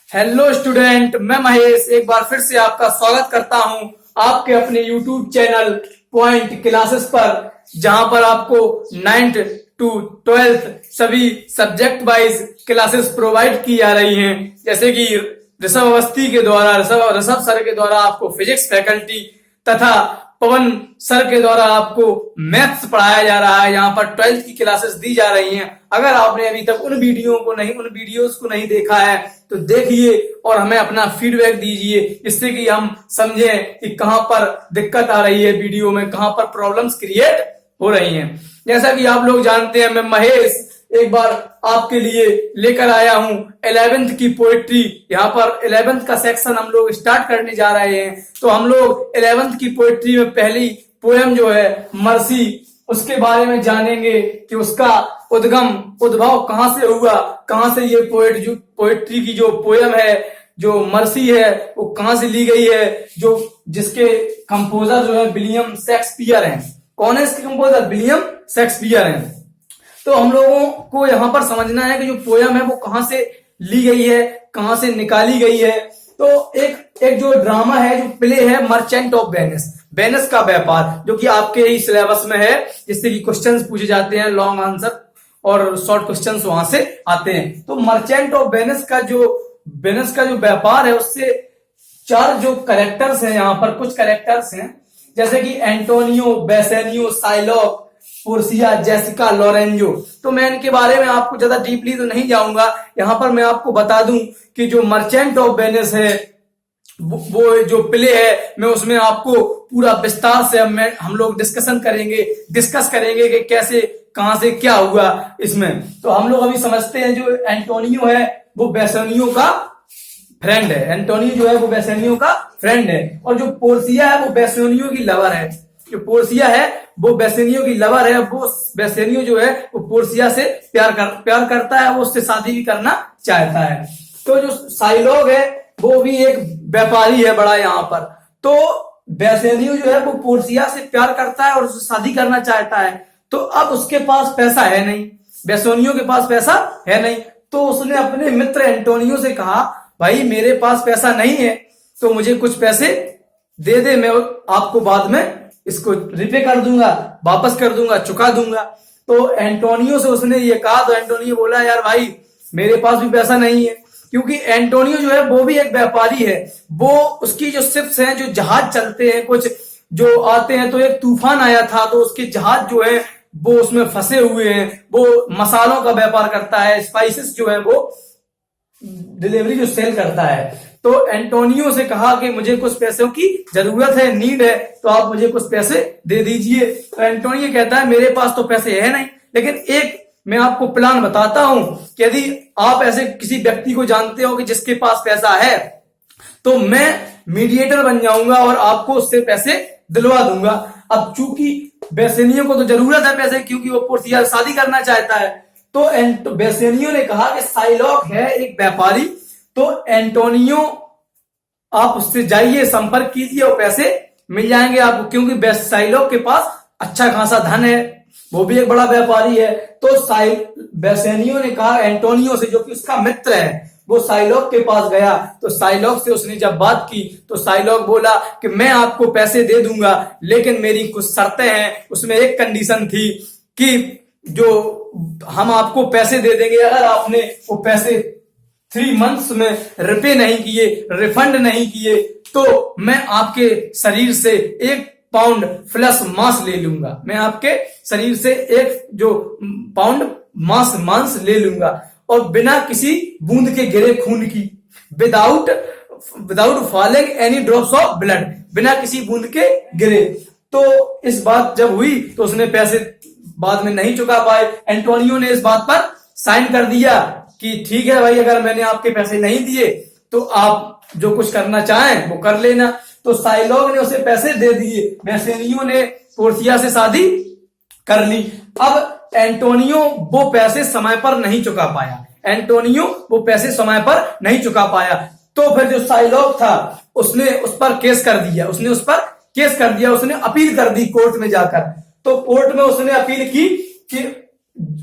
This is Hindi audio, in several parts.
हेलो स्टूडेंट, मैं महेश एक बार फिर से आपका स्वागत करता हूं आपके अपने यूट्यूब चैनल पॉइंट क्लासेस पर, जहां पर आपको 9th टू 12th सभी सब्जेक्ट वाइज क्लासेस प्रोवाइड की जा रही हैं। जैसे कि ऋषभ अवस्थी के द्वारा ऋषभ सर के द्वारा आपको फिजिक्स फैकल्टी तथा पवन सर के द्वारा आपको मैथ्स पढ़ाया जा रहा है। यहाँ पर 12th की क्लासेस दी जा रही हैं। अगर आपने अभी तक उन वीडियोस को नहीं देखा है तो देखिए और हमें अपना फीडबैक दीजिए, जिससे कि हम समझें कि कहां पर दिक्कत आ रही है वीडियो में, कहां पर प्रॉब्लम्स क्रिएट हो रही हैं। जैसा कि आप लोग जानते हैं, मैं महेश एक बार आपके लिए लेकर आया हूं 11th की पोएट्री। यहाँ पर 11th का सेक्शन हम लोग स्टार्ट करने जा रहे हैं। तो हम लोग 11th की पोएट्री में पहली पोएम जो है मर्सी, उसके बारे में जानेंगे कि उसका उद्भव कहां से हुआ, कहां से ये पोएट्री की जो पोएम है, जो मर्सी है, वो कहां से ली गई है, जिसके कंपोजर जो है विलियम शेक्सपियर हैं। कौन है इसके कंपोजर? विलियम शेक्सपियर हैं। तो हम लोगों को यहाँ पर समझना है कि जो पोयम है वो कहां से ली गई है, कहां से निकाली गई है। तो एक जो ड्रामा है, जो प्ले है मर्चेंट ऑफ वेनिस, वेनिस का व्यापार, जो कि आपके ही सिलेबस में है, जिससे कि क्वेश्चंस पूछे जाते हैं, लॉन्ग आंसर और शॉर्ट क्वेश्चंस वहां से आते हैं। तो मर्चेंट ऑफ वेनिस का जो व्यापार है, उससे चार जो कैरेक्टर्स हैं, यहाँ पर कुछ कैरेक्टर्स हैं, जैसे कि Antonio, Bassanio, Psylocke, Portia, Jessica, Lorenzo. तो मैं इनके बारे में आपको ज्यादा डीपली तो नहीं जाऊंगा। यहां पर मैं आपको बता दूं कि जो मर्चेंट ऑफ वेनिस है, वो जो प्ले है, मैं उसमें आपको पूरा विस्तार से हम लोग डिस्कस करेंगे कि कैसे, कहां से क्या हुआ इसमें। तो हम लोग अभी समझते हैं, जो एंटोनियो है वो बेसेनियो का फ्रेंड है। एंटोनियो जो है वो बेसेनियो का फ्रेंड है, और जो पोर्सिया है वो बेसेनियो की लवर है। जो पोर्सिया है वो बेसेनियो की लवर है। वो बेसेनियो जो है वो पोर्सिया से प्यार करता है, वो उससे शादी भी करना चाहता है। तो जो साइलॉग है वो भी एक व्यापारी है बड़ा यहाँ पर। तो बेसेनियो जो है वो पोर्सिया से प्यार करता है और उससे शादी करना चाहता है। तो अब उसके पास पैसा है नहीं, बेसेनियो के पास पैसा है नहीं। तो उसने अपने मित्र एंटोनियो से कहा, भाई मेरे पास पैसा नहीं है, तो मुझे कुछ पैसे दे दे, मैं आपको बाद में इसको रिपे कर दूंगा, वापस कर दूंगा, चुका दूंगा। तो एंटोनियो से उसने ये कहा, तो एंटोनियो बोला, यार भाई मेरे पास भी पैसा नहीं है, क्योंकि एंटोनियो जो है वो भी एक व्यापारी है। वो उसकी जो शिप्स हैं, जो जहाज चलते हैं, कुछ जो आते हैं, तो एक तूफान आया था, तो उसके जहाज जो है वो उसमें फंसे हुए हैं। वो मसालों का व्यापार करता है, स्पाइसेस जो है वो डिलीवरी जो सेल करता है। तो एंटोनियो से कहा कि मुझे कुछ पैसों की जरूरत है, नीड है, तो आप मुझे कुछ पैसे दे दीजिए। तो एंटोनियो कहता है, मेरे पास तो पैसे है नहीं, लेकिन एक मैं आपको प्लान बताता हूं कि यदि आप ऐसे किसी व्यक्ति को जानते हो कि जिसके पास पैसा है, तो मैं मीडिएटर बन जाऊंगा और आपको उससे पैसे दिलवा दूंगा। अब चूंकि बेसेनियो को तो जरूरत है पैसे, क्योंकि वो पोर्सिया से शादी करना चाहता है। तो बेसेनियो ने कहा कि साइलॉक है एक व्यापारी, तो एंटोनियो आप उससे जाइए, संपर्क कीजिए और पैसे मिल जाएंगे आपको, क्योंकि साइलॉक के पास अच्छा खासा धन है, वो भी एक बड़ा व्यापारी है। तो बेसेनियो ने कहा एंटोनियो से, जो कि उसका मित्र है, वो साइलॉक के पास गया। तो साइलॉक से उसने जब बात की, तो साइलॉक बोला कि मैं आपको पैसे दे दूंगा, लेकिन मेरी कुछ शर्तें हैं। उसमें एक कंडीशन थी कि जो हम आपको पैसे दे देंगे, अगर आपने वो पैसे 3 मंथ्स में रिपे नहीं किए, रिफंड नहीं किए, तो मैं आपके शरीर से 1 पाउंड फ्लैश मांस ले लूंगा। मैं आपके शरीर से 1 जो पाउंड मांस ले लूंगा, और बिना किसी बूंद के गिरे खून की, without falling any drops of blood, बिना किसी बूंद के गिरे। तो इस बात जब हुई, तो उसने पैसे बाद में नहीं चुका पाए। एंटोनियो ने इस बात पर साइन कर दिया कि ठीक है भाई, अगर मैंने आपके पैसे नहीं दिए तो आप जो कुछ करना चाहें वो कर लेना। तो साइलॉग ने उसे पैसे दे दिए, बेसेनियो ने पोर्सिया से शादी कर ली। अब एंटोनियो वो पैसे समय पर नहीं चुका पाया। तो फिर जो साइलॉग था, उसने उस पर केस कर दिया, उसने अपील कर दी कोर्ट में जाकर। तो कोर्ट में उसने अपील की कि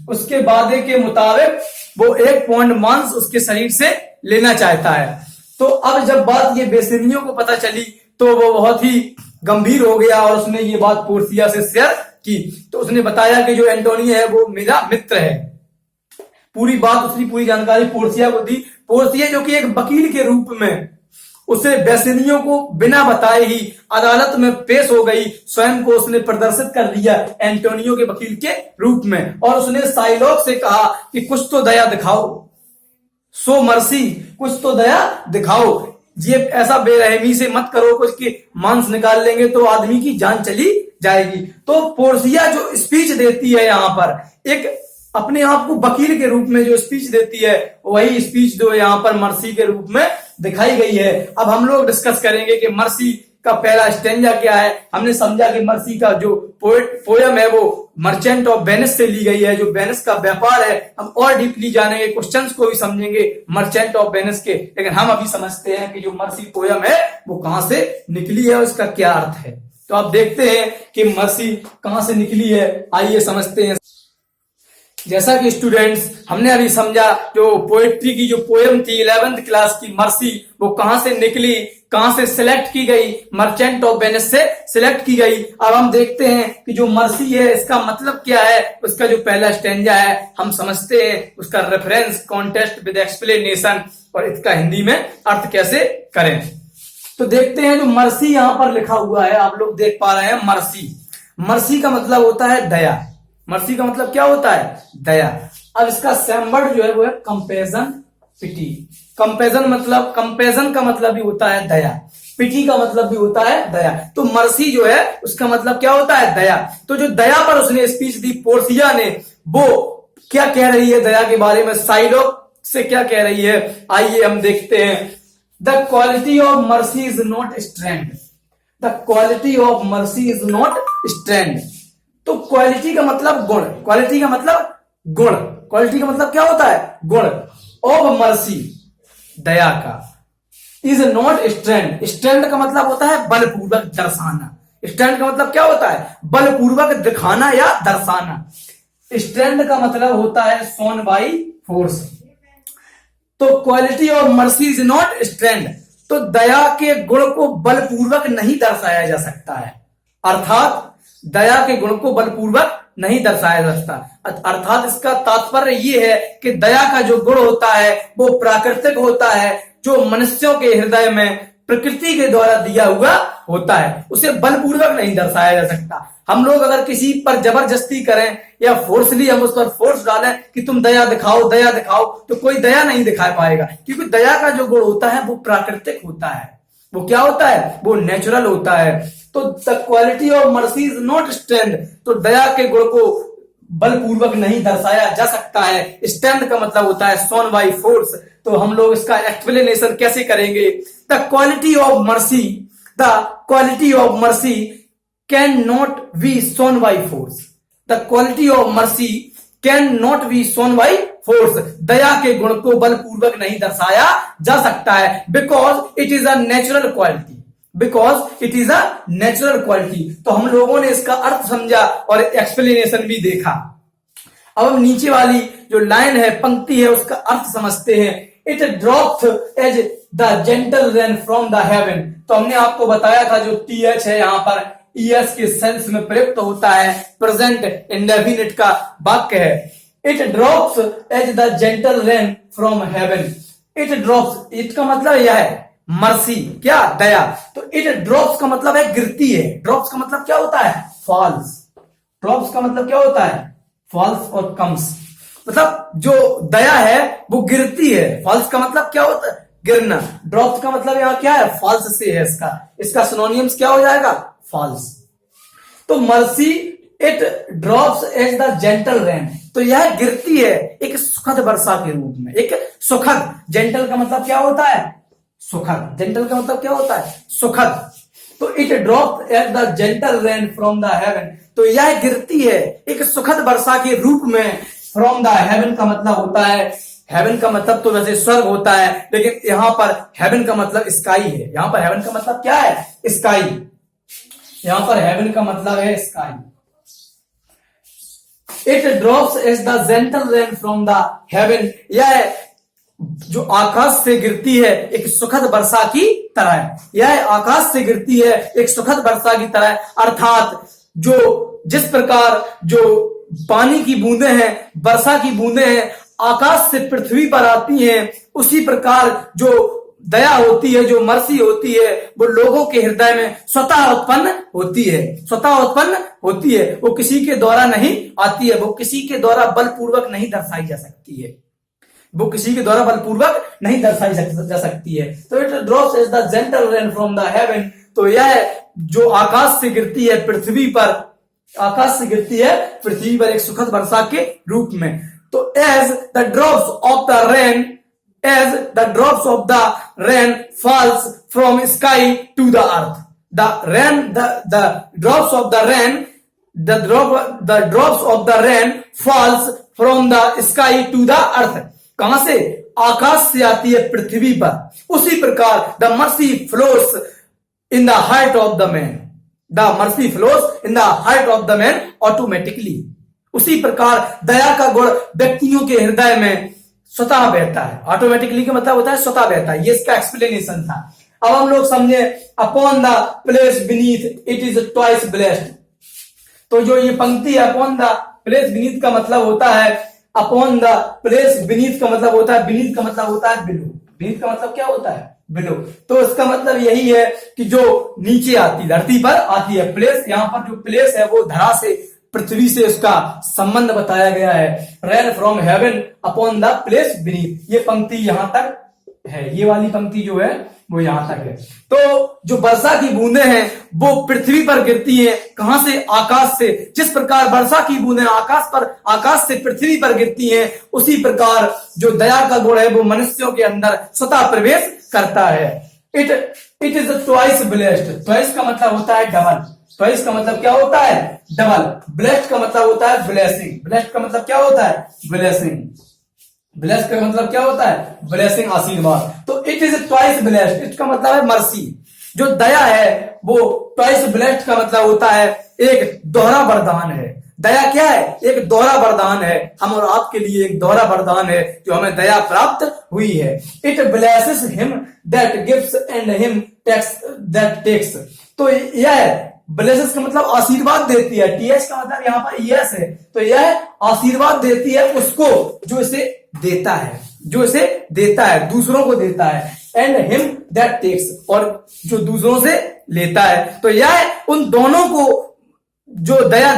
उसके वादे के मुताबिक वो 1 पाउंड मांस उसके शरीर से लेना चाहता है। तो अब जब बात ये बेसिनियो को पता चली तो वो बहुत ही गंभीर हो गया और उसने ये बात पोर्सिया से शेयर की। तो उसने बताया कि जो एंटोनियो है वो मेरा मित्र है। पूरी बात, उसकी पूरी जानकारी पोर्सिया को दी। पोर्सिया जो कि एक वकील के रूप में उसे बेसिनियो को बिना बताए ही अदालत में पेश हो गई, स्वयं को उसने प्रदर्शित कर लिया एंटोनियो के वकील के रूप में। और उसने साइलॉक से कहा कि कुछ तो दया दिखाओ, सो मर्सी, कुछ तो दया दिखाओ, ये ऐसा बेरहमी से मत करो, कुछ की मांस निकाल लेंगे तो आदमी की जान चली जाएगी। तो पोर्सिया जो स्पीच देती है यहाँ पर, एक अपने आप को वकील के रूप में जो स्पीच देती है, वही स्पीच जो यहाँ पर मर्सी के रूप में दिखाई गई है। अब हम लोग डिस्कस करेंगे कि मर्सी का पहला स्टेंजा क्या है। हमने समझा कि मर्सी का जो पोयम है वो मर्चेंट ऑफ वेनिस से ली गई है, जो वेनिस का व्यापार है। हम और डीपली जानेंगे, क्वेश्चंस को भी समझेंगे मर्चेंट ऑफ वेनिस के, लेकिन हम अभी समझते हैं कि जो मर्सी पोयम है वो कहां से निकली है और इसका क्या अर्थ है। तो आप देखते हैं कि मर्सी कहां से निकली है, आइए समझते हैं। जैसा कि स्टूडेंट्स हमने अभी समझा, जो पोएट्री की जो पोएम थी 11th क्लास की मर्सी, वो कहां से निकली, कहां से सिलेक्ट की गई, मर्चेंट ऑफ वेनिस से सिलेक्ट की गई। अब हम देखते हैं कि जो मर्सी है इसका मतलब क्या है। उसका जो पहला स्टेंजा है हम समझते हैं, उसका रेफरेंस, कॉन्टेस्ट विद एक्सप्लेनेशन, और इसका हिंदी में अर्थ कैसे करें। तो देखते हैं जो मर्सी यहाँ पर लिखा हुआ है, आप लोग देख पा रहे हैं मर्सी। मर्सी का मतलब होता है दया। मर्सी का मतलब क्या होता है, दया। अब इसका सेम वर्ड जो है वो है कंपेजन, पिटी। कंपेजन का मतलब भी होता है दया, पिटी का मतलब भी होता है दया। तो मर्सी जो है उसका मतलब क्या होता है, दया। तो जो दया पर उसने स्पीच दी पोर्सिया ने, वो क्या कह रही है दया के बारे में, साइलॉक से क्या कह रही है, आइए हम देखते हैं। The quality of mercy is not strength, the quality of mercy is not strength. तो क्वालिटी का मतलब गुण, क्वालिटी का मतलब गुण, क्वालिटी का मतलब क्या होता है, गुण। ऑफ मर्सी, दया का, इज नॉट स्ट्रेंथ, स्ट्रेंथ का मतलब होता है बलपूर्वक दर्शाना। स्ट्रेंथ का मतलब क्या होता है, बलपूर्वक दिखाना या दर्शाना। स्ट्रेंथ का मतलब होता है शोन बाई फोर्स। तो quality of mercy is not strength, तो दया के गुण को बलपूर्वक नहीं दर्शाया जा सकता है। अर्थात दया के गुण को बलपूर्वक नहीं दर्शाया जा सकता। अर्थात इसका तात्पर्य ये है कि दया का जो गुण होता है वो प्राकृतिक होता है, जो मनुष्यों के हृदय में प्रकृति के द्वारा दिया हुआ होता है, उसे बलपूर्वक नहीं दर्शाया जा सकता। हम लोग अगर किसी पर जबरदस्ती करें या फोर्सली हम उस पर फोर्स डालें कि तुम दया दिखाओ, दया दिखाओ, तो कोई दया नहीं दिखा पाएगा, क्योंकि दया का जो गुण होता है वो प्राकृतिक होता है। वो क्या होता है, वो नेचुरल होता है। तो the quality of mercy is not strength, तो दया के गुण को बलपूर्वक नहीं दर्शाया जा सकता है। स्ट्रेंथ का मतलब होता है शोन बाई फोर्स। तो हम लोग इसका एक्सप्लेनेशन कैसे करेंगे। The quality of mercy, the quality of mercy can not be shown by force, the quality of mercy can not be shown by force. दया के गुण को बलपूर्वक नहीं दर्शाया जा सकता है, because it is a natural quality, because it is a natural quality. तो हम लोगों ने इसका अर्थ समझा और एक्सप्लेनेशन भी देखा। अब हम नीचे वाली जो लाइन है, पंक्ति है, उसका अर्थ समझते हैं। It drops as the gentle rain from the heaven. तो हमने आपको बताया था जो टीएच है यहाँ पर ईएस के सेंस में प्रयुक्त होता है, प्रेजेंट इंडेफिनिट का वाक्य है। It drops as the gentle rain from heaven. It drops, it का मतलब यह है मर्सी, क्या, दया। तो इट ड्रॉप्स का मतलब है गिरती है। ड्रॉप्स का मतलब क्या होता है, फॉल्स। ड्रॉप्स का मतलब क्या होता है, फॉल्स और कम्स। मतलब जो दया है वो गिरती है। फॉल्स का मतलब क्या होता है, गिरना। ड्रॉप्स का मतलब यहाँ क्या है, फॉल्स से है। इसका सिनोनियम्स क्या हो जाएगा, फॉल्स। तो mercy it drops as the gentle rain, तो यह गिरती है एक सुखद वर्षा के रूप में, एक सुखद। जेंटल का मतलब क्या होता है, सुखद। जेंटल का मतलब क्या होता है, सुखद। तो it drop at the gentle rain from the heaven, तो यह गिरती है एक सुखद वर्षा के रूप में। फ्रॉम द हेवन का मतलब होता है, हेवन का मतलब तो वैसे स्वर्ग होता है, लेकिन यहां पर हेवन का मतलब स्काई है। यहां पर हेवन का मतलब क्या है, स्काई। यहां पर हेवन का मतलब है sky. It drops as the gentle rain from the heaven, यह जो आकाश से गिरती है एक सुखद वर्षा की तरह, यह आकाश से गिरती है एक सुखद वर्षा की तरह, अर्थात जो जिस प्रकार जो पानी की बूंदें हैं, वर्षा की बूंदें हैं, आकाश से पृथ्वी पर आती हैं, उसी प्रकार जो दया होती है, जो मर्सी होती है, वो लोगों के हृदय में स्वतः उत्पन्न होती है, स्वतः उत्पन्न होती है। वो किसी के द्वारा नहीं आती है, वो किसी के द्वारा बलपूर्वक नहीं दर्शाई जा सकती है, वो किसी के द्वारा बलपूर्वक नहीं दर्शाई जा सकती है। तो it drops as the gentle rain from the heaven, तो यह जो आकाश से गिरती है पृथ्वी पर, आकाश से गिरती है पृथ्वी पर एक सुखद वर्षा के रूप में। तो as the drops of the rain, as the drops of the rain falls from sky to the earth, the drops of the rain, the drops of the rain falls from the sky to the earth, कहां से? आकाश से आती है पृथ्वी पर, उसी प्रकार the mercy flows in the heart of the man, the mercy flows in the heart of the man automatically, उसी प्रकार दया का गुण व्यक्तियों के हृदय में स्वतः बहता है। ऑटोमेटिकली का मतलब होता है स्वतः बहता है, ये इसका एक्सप्लेनेशन था। अब हम लोग समझे upon the place beneath it is twice blessed. तो जो ये पंक्ति है अपॉन द प्लेस बीनीथ का मतलब होता है, अपॉन द प्लेस बीनीथ का मतलब होता है, बीनीथ का मतलब होता है बिलो, बीनीथ का मतलब क्या होता है? बिलो। तो इसका मतलब यही है कि जो नीचे आती, धरती पर आती है। प्लेस, यहाँ पर जो प्लेस है वो धरा से, पृथ्वी से उसका संबंध बताया गया है। Rain from haven upon the place beneath, ये पंक्ति यहां तक है, ये वाली पंक्ति जो है वो यहां तक है। तो जो वर्षा की बूंदें हैं वो पृथ्वी पर गिरती हैं, कहां से? आकाश से। जिस प्रकार वर्षा की बूंदें आकाश से पृथ्वी पर गिरती हैं, उसी प्रकार जो दया का गुण है वो मनुष्यों के अंदर स्वतः प्रवेश करता है। It is twice blessed, twice का मतलब होता है डबल, ट्वाइस का मतलब क्या होता है? डबल। ब्लेस्ड का मतलब होता है ब्लेसिंग, ब्लेस्ड का मतलब क्या होता है? ब्लेसिंग, ब्लेस्ड का मतलब क्या होता है? ब्लेसिंग, आशीर्वाद। तो इट इज ट्वाइस ब्लेस्ड, इसका मतलब है मर्सी, जो दया है वो ट्वाइस ब्लेस्ड का मतलब होता है एक दोहरा वरदान है। दया क्या है? एक दोहरा वरदान है, हम और आपके लिए एक दोहरा वरदान है जो हमें दया प्राप्त हुई है। It blesses him that gives and him that takes. तो यह ब्लेसेस का मतलब आशीर्वाद देती है, टीएस का मतलब यहाँ पर यस है, तो यह आशीर्वाद देती है उसको जो इसे देता है, जो इसे देता है, दूसरों को देता है। एंड हिम दैट टेक्स, और जो दूसरों से लेता है। तो यह उन दोनों को जो दया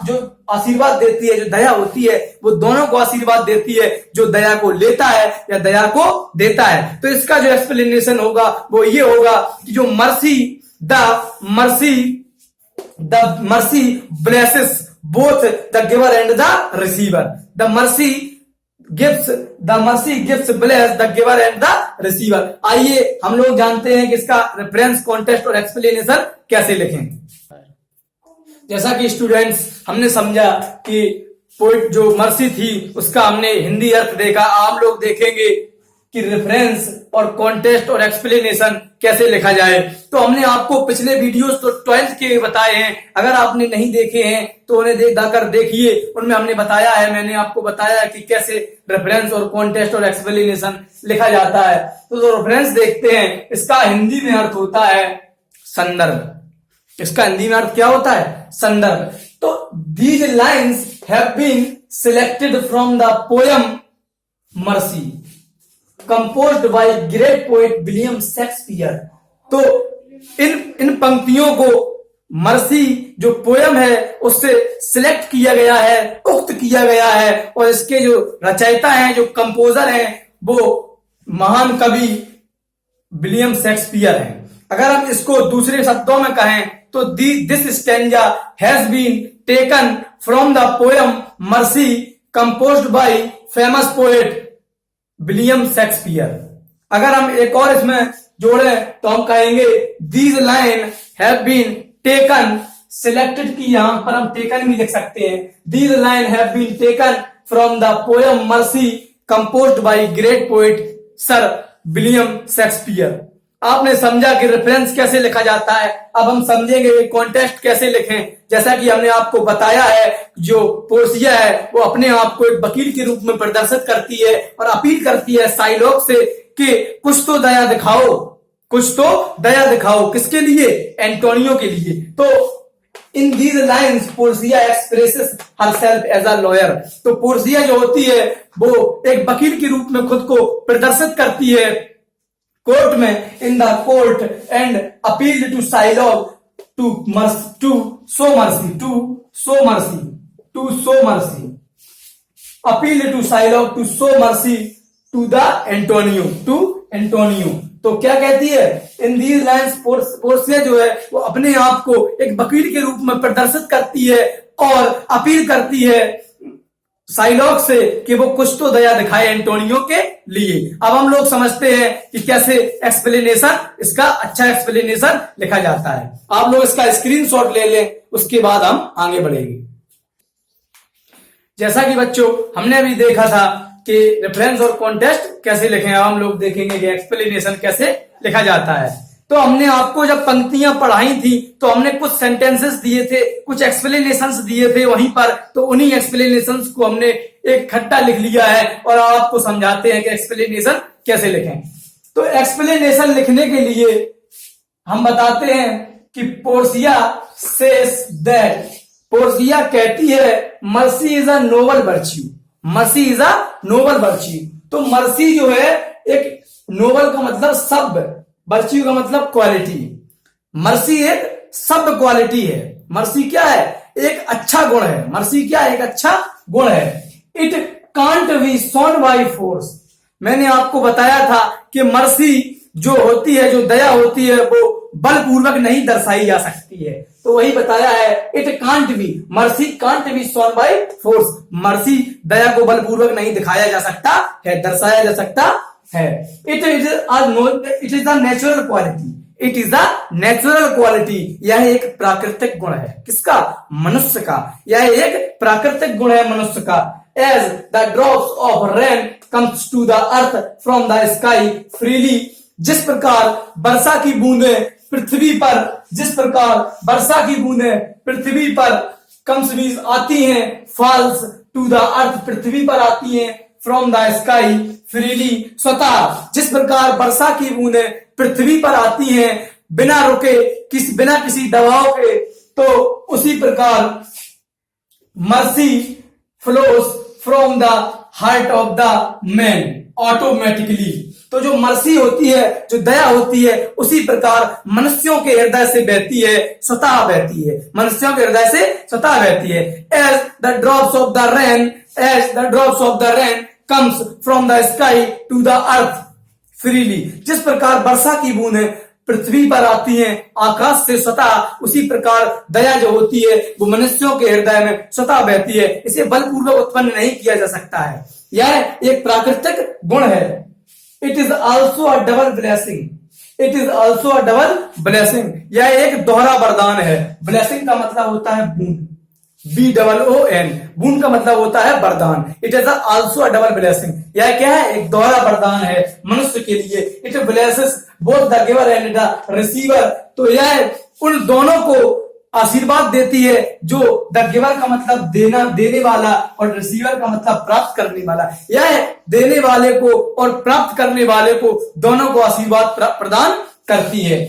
जो आशीर्वाद देती है, जो दया होती है वो दोनों को आशीर्वाद देती है, जो दया को लेता है या दया को देता है। तो इसका जो एक्सप्लेनेशन होगा वो ये होगा कि जो the mercy blesses both the giver and the receiver. The mercy gives bless the giver and the receiver. आइए हम लोग जानते हैं कि इसका रेफरेंस, कॉन्टेक्स्ट और एक्सप्लेनेशन कैसे लिखें। जैसा कि स्टूडेंट्स हमने समझा कि पोइट जो मर्सी थी उसका हमने हिंदी अर्थ देखा, आप लोग देखेंगे कि रेफरेंस और कॉन्टेक्स्ट और एक्सप्लेनेशन कैसे लिखा जाए। तो हमने आपको पिछले वीडियोस तो 12th के बताए हैं, अगर आपने नहीं देखे हैं तो उन्हें जाकर देखिए, उनमें हमने बताया है, मैंने आपको बताया है कि कैसे रेफरेंस और कॉन्टेक्स्ट और एक्सप्लेनेशन लिखा जाता है। तो जो रेफरेंस देखते हैं इसका हिंदी में अर्थ होता है संदर्भ, इसका हिंदी में अर्थ क्या होता है? संदर्भ। तो these lines have been selected from the poem mercy composed by great poet William Shakespeare. तो इन पंक्तियों को मर्सी जो पोयम है उससे सिलेक्ट किया गया है, उक्त किया गया है, और इसके जो रचयिता हैं, जो कंपोजर हैं, वो महान कवि विलियम शेक्सपियर हैं। अगर हम इसको दूसरे शब्दों में कहें तो this stanza has been taken from the poem mercy composed by famous poet William Shakespeare. अगर हम एक और इसमें जोड़े तो हम कहेंगे these line have been taken, selected की यहां पर हम टेकन भी लिख सकते हैं। These line have been taken from the poem mercy composed by great poet sir William Shakespeare. आपने समझा कि रेफरेंस कैसे लिखा जाता है। अब हम समझेंगे कि कॉन्टेक्स्ट कैसे लिखें। जैसा कि हमने आपको बताया है, जो पोर्सिया है वो अपने आप को एक वकील के रूप में प्रदर्शित करती है और अपील करती है साइलॉक से कि कुछ तो दया दिखाओ, कुछ तो दया दिखाओ। किसके लिए? एंटोनियो के लिए। तो in these lines Portia expresses herself as a lawyer. तो पोर्सिया जो होती है वो एक वकील के रूप में खुद को प्रदर्शित करती है कोर्ट में, in the court, and appeal to Shylock to show mercy, appeal to Shylock to show mercy to Antonio. तो क्या कहती है? इन दीज लाइन्स पोर्सिया जो है वो अपने आप को एक वकील के रूप में प्रदर्शित करती है और अपील करती है साइलॉक से कि वो कुछ तो दया दिखाए एंटोनियो के लिए। अब हम लोग समझते हैं कि कैसे एक्सप्लेनेशन, इसका अच्छा एक्सप्लेनेशन लिखा जाता है। आप लोग इसका स्क्रीनशॉट ले लें, उसके बाद हम आगे बढ़ेंगे। जैसा कि बच्चों हमने अभी देखा था कि रेफरेंस और कॉन्टेक्स्ट कैसे लिखें, अब हम लोग देखेंगे कि एक्सप्लेनेशन कैसे लिखा जाता है। तो हमने आपको जब पंक्तियां पढ़ाई थी तो हमने कुछ सेंटेंसेस दिए थे, कुछ एक्सप्लेनेशंस दिए थे वहीं पर, तो उन्हीं एक्सप्लेनेशंस को हमने एक खट्टा लिख लिया है और आपको समझाते हैं कि एक्सप्लेनेशन कैसे लिखें। तो एक्सप्लेनेशन लिखने के लिए हम बताते हैं कि पोर्सिया सेज दैट, पोर्सिया कहती है mercy is a Nobel virtue, mercy is a Nobel virtue. तो मर्सी जो है एक नोबल का मतलब शब्द, वर्च्यू का मतलब क्वालिटी। मर्सी एक शब्द क्वालिटी है। मर्सी क्या है? एक अच्छा गुण है। मर्सी क्या है? एक अच्छा गुण है। It can't be shown by force. मैंने आपको बताया था कि मर्सी जो होती है, जो दया होती है, वो बलपूर्वक नहीं दर्शाई जा सकती है। तो वही बताया है, it can't be, mercy can't be shown by force. Mercy दया को बलपूर्वक नहीं दिखाया जा सकता है, दर्शाया जा सकता है। It is a natural quality, it is a natural quality. यह एक प्राकृतिक गुण है। किसका? मनुष्य का। यह एक प्राकृतिक गुण है मनुष्य का। As the drops of rain comes to the earth from the sky freely, जिस प्रकार वर्षा की बूंदें पृथ्वी पर, जिस प्रकार वर्षा की बूंदें पृथ्वी पर कम्स मींस आती हैं, फॉल्स टू द अर्थ पृथ्वी पर आती हैं, फ्रॉम द स्काई फ्रीली स्वतः, जिस प्रकार वर्षा की बूंदें पृथ्वी पर आती हैं बिना रुके, बिना किसी दबाव के, तो उसी प्रकार mercy flows from the heart of the man automatically. तो जो मर्सी होती है, जो दया होती है, उसी प्रकार मनुष्यों के हृदय से बहती है, स्वतः बहती है, मनुष्यों के हृदय से स्वतः बहती है। As the drops of the rain, as the drops of the rain comes from the sky to the earth freely, जिस प्रकार वर्षा की बूंदें पृथ्वी पर आती हैं आकाश से स्वतः, उसी प्रकार दया जो होती है वो मनुष्यों के हृदय में स्वतः बहती है। इसे बलपूर्वक उत्पन्न नहीं किया जा सकता है। यह एक प्राकृतिक गुण है। It is also a double blessing, it is also a double blessing. यह एक दोहरा वरदान है। ब्लेसिंग का मतलब होता है बूंद, BOON, बूंद का मतलब होता है वरदान। It is also a double blessing. यह क्या है? एक दोहरा वरदान है मनुष्य के लिए। It blesses both the giver and the receiver. तो यह उन दोनों को आशीर्वाद देती है, जो द गिवर का मतलब देना, देने वाला, और रिसीवर का मतलब प्राप्त करने वाला। यह देने वाले को और प्राप्त करने वाले को दोनों को आशीर्वाद प्रदान करती है।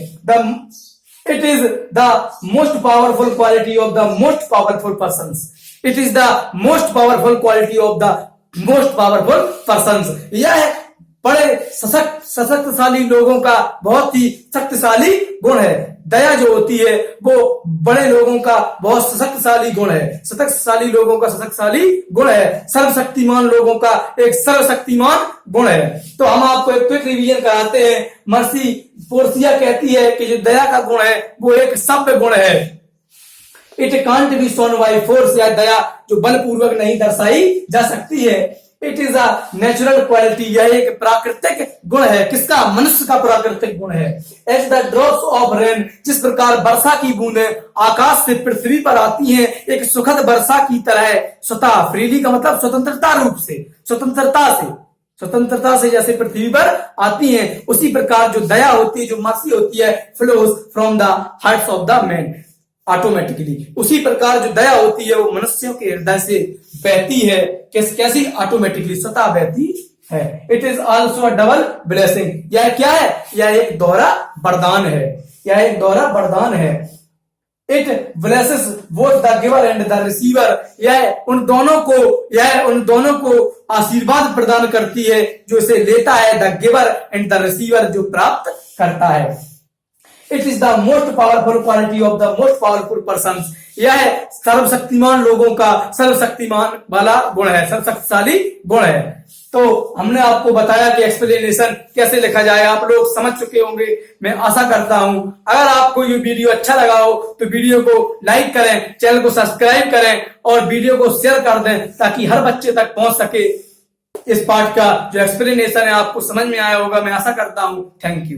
It is the most powerful quality of the most powerful persons. It is the most powerful quality of the most powerful persons. यह बड़े सशक्तिशाली लोगों का बहुत ही शक्तिशाली गुण है। दया जो होती है वो बड़े लोगों का बहुत सशक्तिशाली गुण है, शक्तिशाली लोगों का शक्तिशाली गुण है, सर्वशक्तिमान लोगों का एक सर्वशक्तिमान गुण है। तो हम आपको एक क्विक रिवीजन कराते हैं। मर्सी, पोर्सिया कहती है कि जो दया का गुण है वो एक सभ्य गुण है। It can't be shown by force, या दया जो बलपूर्वक नहीं दर्शाई जा सकती है। It is a natural quality, यह एक प्राकृतिक गुण है। किसका? मनुष्य का प्राकृतिक गुण है। As the drops of rain, जिस प्रकार वर्षा की बूंदें आकाश से पृथ्वी पर आती हैं एक सुखद वर्षा की तरह, स्वतः, फ्रीली का मतलब स्वतंत्रता रूप से, स्वतंत्रता से, स्वतंत्रता से जैसे पृथ्वी पर आती हैं, उसी प्रकार जो दया होती है, जो मर्सी होती है, flows from the hearts of the man automatically. उसी प्रकार जो दया होती है वो मनुष्यों के हृदय से बहती है। कैसी? ऑटोमेटिकली, स्वतः बहती है। It is also a double blessing. यह क्या है? यह एक दोहरा वरदान है। यह एक दोहरा वरदान है। It blesses both the giver and the receiver. यह उन दोनों को आशीर्वाद प्रदान करती है, जो इसे लेता है, the giver and the receiver, जो प्राप्त करता है। It is the most powerful quality of the most powerful person. यह सर्वशक्तिमान लोगों का सर्वशक्तिमान वाला गुण है, सर्वशक्तिशाली गुण है। तो हमने आपको बताया कि एक्सप्लेनेशन कैसे लिखा जाए, आप लोग समझ चुके होंगे, मैं आशा करता हूं। अगर आपको ये वीडियो अच्छा लगा हो तो वीडियो को लाइक करें, चैनल को सब्सक्राइब करें और वीडियो को शेयर कर दें, ताकि हर बच्चे तक पहुंच सके। इस पाठ का जो एक्सप्लेनेशन है आपको समझ में आया होगा, मैं आशा करता हूं। Thank you.